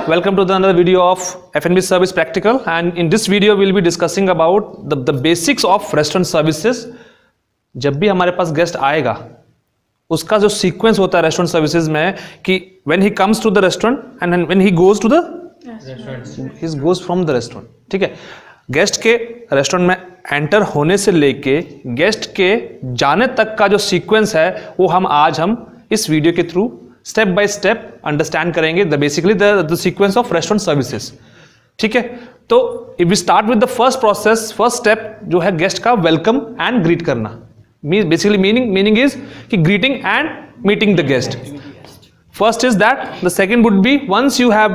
welcome to another video of F&B service practical, and in this video we'll be discussing about the basics of restaurant services. जब भी हमारे पास guest आएगा उसका जो sequence होता है रेस्टोरेंट सर्विसेज में कि when he comes to the restaurant and when he goes to the he goes from the restaurant. ठीक है, गेस्ट के रेस्टोरेंट में एंटर होने से लेके गेस्ट के जाने तक का जो सीक्वेंस है वो हम इस वीडियो के through step by step understand करेंगे basically the sequence of restaurant services. ठीक है, तो if we start with the first step जो है गेस्ट का वेलकम एंड ग्रीट करना. बेसिकली मीनिंग इज कि greeting and meeting the guest. First is that, the second would be once you have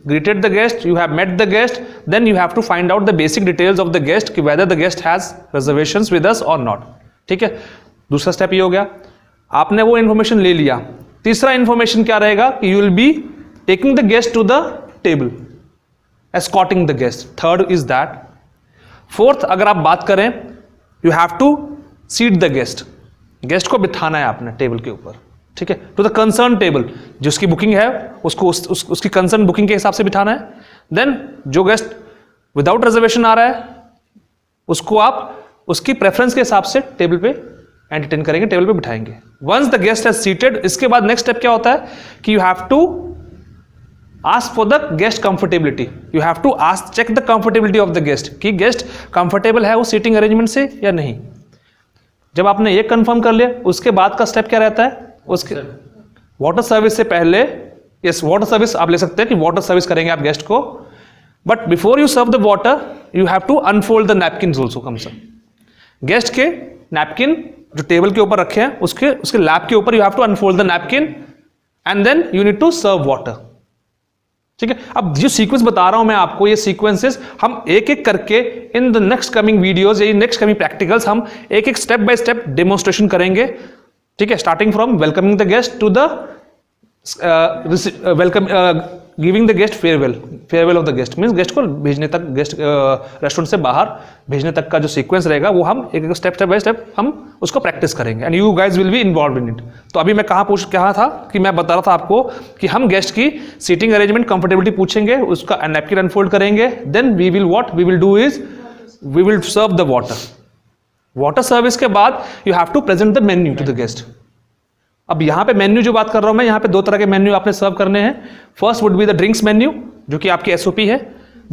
greeted the guest, you have met the guest, then you have to find out the basic details of the guest कि whether the guest has reservations with us or not. ठीक है, दूसरा step ये हो गया, आपने वो information ले लिया. तीसरा इन्फॉर्मेशन क्या रहेगा कि you will be taking the guest to the table, escorting the guest. Third is that. Fourth, अगर आप बात करें, you have to seat the guest. Guest को बिठाना है आपने टेबल के ऊपर. ठीक है, टू द कंसर्न टेबल. जिसकी बुकिंग है उसको उसकी कंसर्न बुकिंग के हिसाब से बिठाना है. देन जो गेस्ट विदाउट रिजर्वेशन आ रहा है उसको आप उसकी प्रेफरेंस के हिसाब से टेबल पे एंटरटेन करेंगे, टेबल पे बिठाएंगे. Once the guest has seated, इसके बाद नेक्स्ट स्टेप क्या होता है कि you have to ask for the guest comfortability. You have to ask check the comfortability of the guest कि गेस्ट कंफर्टेबल है वो सीटिंग अरेंजमेंट से या नहीं. जब आपने ये कंफर्म कर लिया, उसके बाद का स्टेप क्या रहता है, उसके वाटर सर्विस से पहले, यस वाटर सर्विस आप ले सकते हैं कि वाटर सर्विस करेंगे आप गेस्ट को, but before you serve the water you have to unfold the napkin also. कम से गेस्ट के नैपकिन जो टेबल के ऊपर रखे हैं उसके लैप के ऊपर you have to unfold the napkin and then you need to serve water. ठीक है, अब जो सीक्वेंस बता रहा हूं मैं आपको, ये सीक्वेंसेस हम एक एक करके in the next coming videos या नेक्स्ट कमिंग प्रैक्टिकल्स हम एक एक स्टेप बाय स्टेप डेमोन्स्ट्रेशन करेंगे. ठीक है, starting from welcoming the guest to the welcome giving the guest farewell of the guest. Means guest को भेजने तक, गेस्ट रेस्टोरेंट से बाहर भेजने तक का जो सीक्वेंस रहेगा वो हम एक स्टेप बाय स्टेप हम उसको प्रैक्टिस करेंगे and you guys will be involve in it. तो अभी मैं कहाँ था कि मैं बता रहा था आपको कि हम गेस्ट की सीटिंग अरेंजमेंट कंफर्टेबिलिटी पूछेंगे, उसका नैपकिन अनफोल्ड करेंगे, then we will do is we will serve the water service के बाद you have to present the menu to the guest. अब यहां पे मेन्यू जो बात कर रहा हूं मैं, यहां पे दो तरह के मेन्यू आपने सर्व करने हैं. First would be the drinks menu जो कि आपकी एसओपी है.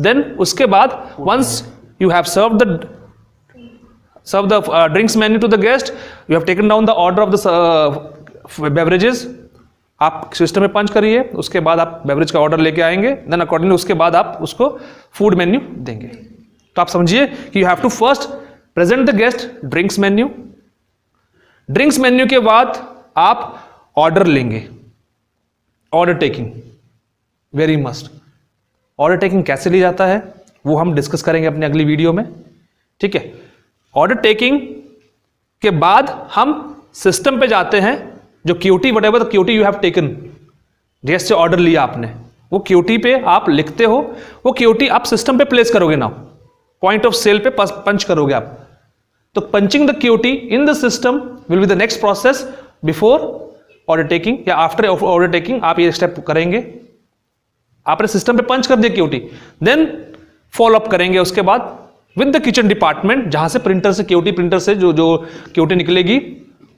देन उसके बाद once you have serve the drinks menu to the guest, you have taken down the order of the beverages. आप सिस्टम में पंच करिए, उसके बाद आप बेवरेज का ऑर्डर लेके आएंगे, देन अकॉर्डिंगली उसके बाद आप उसको फूड मेन्यू देंगे. तो आप समझिए कि you have to first present the guest drinks menu. Drinks menu के बाद आप ऑर्डर लेंगे. Order taking very must. Order taking कैसे ली जाता है वो हम डिस्कस करेंगे अपनी अगली वीडियो में. ठीक है, ऑर्डर टेकिंग के बाद हम सिस्टम पे जाते हैं. जो QT whatever QT you have taken, guest से ऑर्डर लिया आपने, वो क्यूटी पे आप लिखते हो, वो क्यूटी आप सिस्टम पे प्लेस करोगे. नाउ पॉइंट ऑफ सेल पे पंच करोगे आप. तो punching the QT in the system will be the next process before order taking या आफ्टर ऑर्डर टेकिंग. आप ये स्टेप करेंगे, आपने सिस्टम पे पंच कर दिया क्यूटी, देन फॉलो अप करेंगे उसके बाद विद द किचन डिपार्टमेंट, जहां से प्रिंटर से जो क्यूटी निकलेगी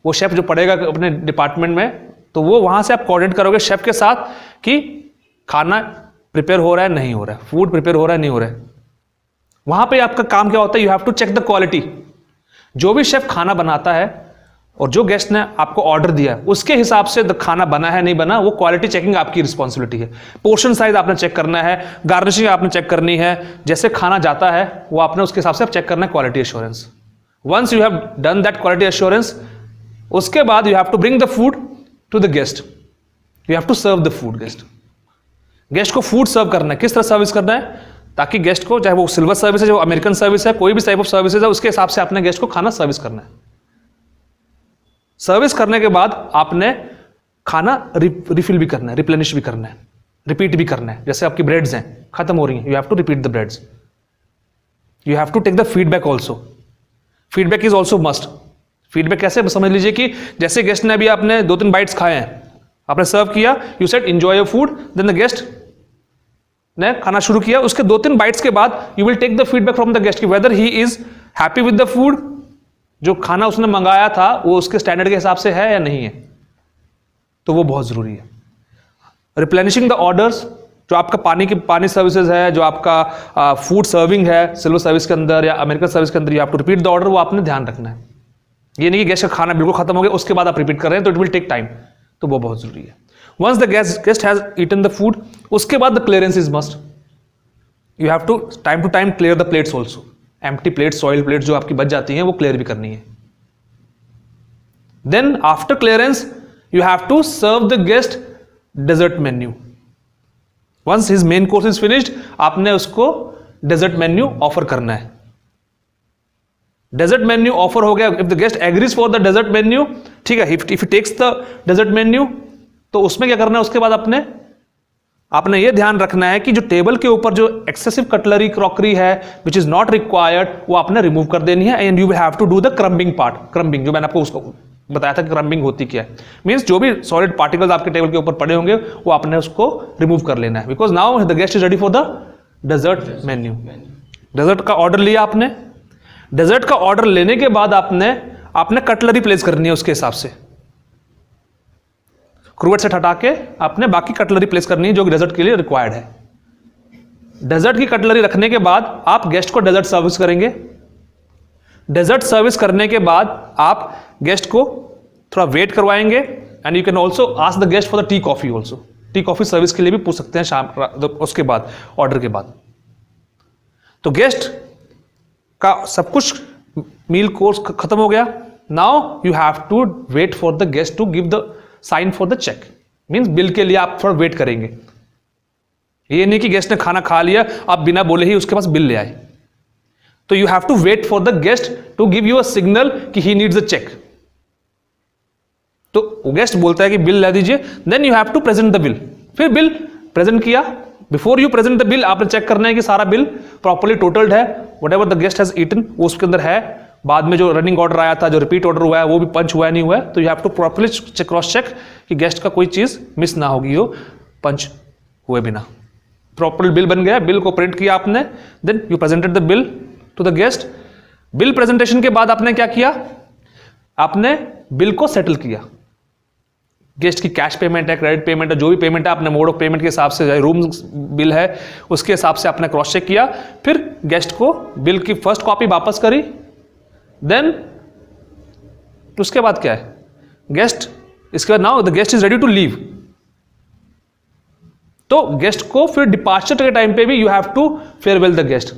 वो शेफ जो पड़ेगा अपने डिपार्टमेंट में, तो वो वहां से आप कोऑर्डिनेट करोगे शेफ के साथ कि खाना प्रिपेयर हो रहा है नहीं हो रहा है, फूड प्रिपेयर हो रहा है नहीं हो रहा है. वहां पे आपका काम क्या होता है, you have to check the quality. जो भी शेफ खाना बनाता है और जो गेस्ट ने आपको ऑर्डर दिया उसके हिसाब से खाना बना है नहीं बना, वो क्वालिटी चेकिंग आपकी रिस्पॉन्सिबिलिटी है. पोर्शन साइज आपने चेक करना है, गार्निशिंग आपने चेक करनी है, जैसे खाना जाता है वो आपने उसके हिसाब से चेक करना है. Quality assurance, once you have done that quality assurance, उसके बाद you have to bring the food to the guest. You have to serve the food. Guest को फूड सर्व करना है. किस तरह सर्विस करना है ताकि गेस्ट को, चाहे वो सिल्वर सर्विस है, जो अमेरिकन सर्विस है, कोई भी टाइप ऑफ सर्विसेज है, उसके हिसाब से आपने गेस्ट को खाना सर्विस करना है. सर्विस करने के बाद आपने खाना रिफिल भी करना है, रिप्लेनिश भी करना है, रिपीट भी करना है. जैसे आपकी ब्रेड्स हैं खत्म हो रही हैं, you have to repeat the breads. You have to take the feedback also. Feedback is also must. Feedback कैसे, समझ लीजिए कि जैसे गेस्ट ने अभी आपने 2-3 बाइट्स खाए हैं, आपने सर्व किया, you said enjoy your food, then the guest ने खाना शुरू किया, उसके 2-3 बाइट्स के बाद you will take the feedback from the guest कि whether he is happy with the food, जो खाना उसने मंगाया था वो उसके स्टैंडर्ड के हिसाब से है या नहीं है, तो वो बहुत जरूरी है। रिप्लेनिशिंग द ऑर्डर्स, जो आपका पानी सर्विसेज है, जो आपका फूड सर्विंग है सिल्वर सर्विस के अंदर या अमेरिकन सर्विस के अंदर, you have to repeat the order, वो आपने ध्यान रखना है। ये नहीं कि गेस्ट का खाना बिल्कुल खत्म हो गया उसके बाद आप रिपीट कर रहे हैं, तो इट विल टेक टाइम, तो वो बहुत जरूरी है। Once the guest has eaten the food, उसके बाद the clearance is must. You have to time clear the plates also. Empty plates, soil plates जो आपकी बच जाती हैं वो क्लियर भी करनी है। Then after clearance you have to serve the guest dessert menu. Once his main course is finished, आपने उसको डेजर्ट मेन्यू ऑफर करना है। डेजर्ट मेन्यू ऑफर हो गया, if the guest agrees for the dessert menu, ठीक है, if he takes the dessert menu, तो उसमें क्या करना है, उसके बाद आपने ये ध्यान रखना है कि जो टेबल के ऊपर जो एक्सेसिव कटलरी क्रॉकरी है विच इज नॉट रिक्वायर्ड, वो आपने रिमूव कर देनी है। And you will have to do the crumbing part. Crumbing जो मैंने आपको उसको बताया था कि क्रम्बिंग होती क्या है, मींस जो भी सॉलिड पार्टिकल्स आपके टेबल के ऊपर पड़े होंगे वो आपने उसको रिमूव कर लेना है, because now the guest is ready for the dessert menu. Dessert का ऑर्डर लिया आपने, डेजर्ट का ऑर्डर लेने के बाद आपने कटलरी प्लेस करनी है उसके हिसाब से। क्रूवेट सेट हटा के आपने बाकी कटलरी प्लेस करनी है जो डेजर्ट के लिए रिक्वायर्ड है। डेजर्ट की कटलरी रखने के बाद आप गेस्ट को डेजर्ट सर्विस करेंगे। डेजर्ट सर्विस करने के बाद आप गेस्ट को थोड़ा वेट करवाएंगे, and you can also ask the guest for the tea coffee also. Tea coffee service के लिए भी पूछ सकते हैं शाम उसके बाद, ऑर्डर के बाद। तो गेस्ट का सब कुछ मील कोर्स खत्म हो गया। Now you have to wait for the guest to give the sign for the check, means bill के लिए आप थोड़ा वेट करेंगे। ये नहीं कि गेस्ट ने खाना खा लिया आप बिना बोले ही उसके पास बिल ले आए, तो you have to wait for the guest to give you a signal कि ही नीड्स अ चेक। तो गेस्ट बोलता है कि बिल ला दीजिए, then you have to present the bill. फिर बिल प्रेजेंट किया, before you present the bill आपने चेक करना है कि सारा बिल प्रॉपर्ली टोटल्ड है, whatever the guest has eaten वो उसके अंदर है। बाद में जो रनिंग ऑर्डर आया था, जो रिपीट ऑर्डर हुआ है, वो भी पंच हुआ है नहीं हुआ है, तो you have to properly cross check कि गेस्ट का कोई चीज मिस ना होगी हो पंच हुए बिना। प्रॉपर बिल बन गया, बिल को प्रिंट किया आपने, then you presented the bill to the guest. Bill presentation के बाद आपने क्या किया, आपने बिल को सेटल किया। गेस्ट की कैश पेमेंट है, क्रेडिट पेमेंट है, जो भी पेमेंट है आपने मोड ऑफ पेमेंट के हिसाब से, रूम बिल है उसके हिसाब से आपने क्रॉस चेक किया। फिर गेस्ट को बिल की फर्स्ट कॉपी वापस करी, देन उसके बाद क्या है, गेस्ट इसके बाद now the guest is ready to leave. तो गेस्ट को फिर डिपार्चर के टाइम पे भी you have to farewell the guest.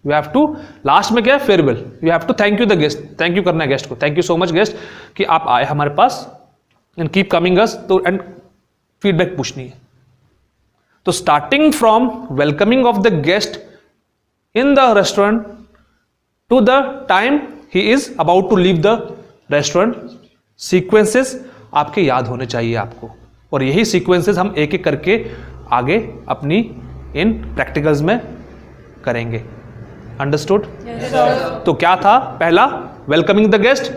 You have to last में क्या है, farewell. You have to thank you the guest, thank you करना है गेस्ट को, thank you so much guest कि आप आए हमारे पास, एंड कीप कमिंग अस, तो एंड फीडबैक पूछनी है। तो starting from welcoming of the guest in the restaurant to the time he is about to leave the restaurant, sequences आपके याद होने चाहिए आपको, और यही सीक्वेंसेस हम एक एक करके आगे अपनी इन प्रैक्टिकल्स में करेंगे। अंडरस्टूड? तो क्या था, पहला welcoming the guest,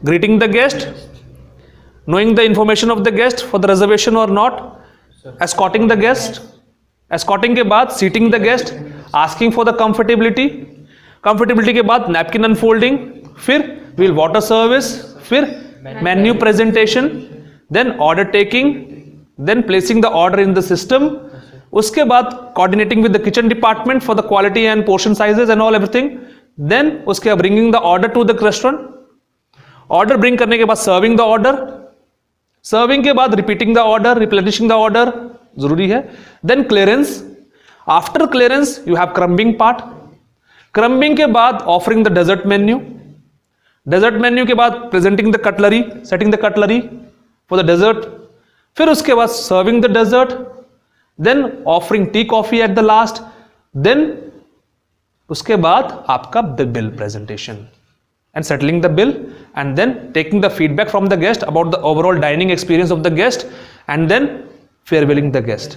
greeting the guest, knowing the information of the guest for the reservation or not, escorting the guest, escorting के बाद seating the guest, asking for the comfortability, comfortability के बाद napkin unfolding, फिर will water service, फिर menu presentation, then order taking, then placing the order in the system, उसके बाद coordinating with the kitchen department for the quality and portion sizes and all everything, then उसके बाद bringing the order to the restaurant, order bring करने के बाद serving the order, serving के बाद repeating the order, replenishing the order जरूरी है, then clearance, after clearance you have crumbing part, crumbing के बाद offering the dessert menu, dessert menu के बाद presenting the cutlery, setting the cutlery for the dessert, फिर उसके बाद serving the dessert, then offering tea coffee at the last, then उसके बाद आपका the bill presentation and settling the bill, and then taking the feedback from the guest about the overall dining experience of the guest, and then farewelling the guest.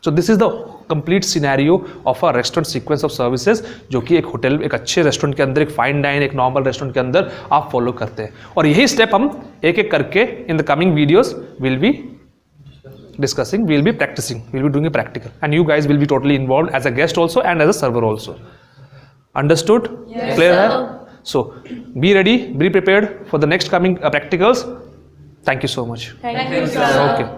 So this is the complete scenario of a restaurant sequence of services, जो कि एक hotel, एक अच्छे restaurant के अंदर, एक fine dine, एक normal restaurant के अंदर आप फॉलो करते हैं, और यही स्टेप हम एक एक करके in the coming videos will be discussing, we will be practicing, we will be doing a practical, and you guys will be totally involved as a guest also and as a server also. Understood? Yes, Clear sir. hai? So be ready, be prepared for the next coming practicals. Thank you so much. Thank you, sir. Okay.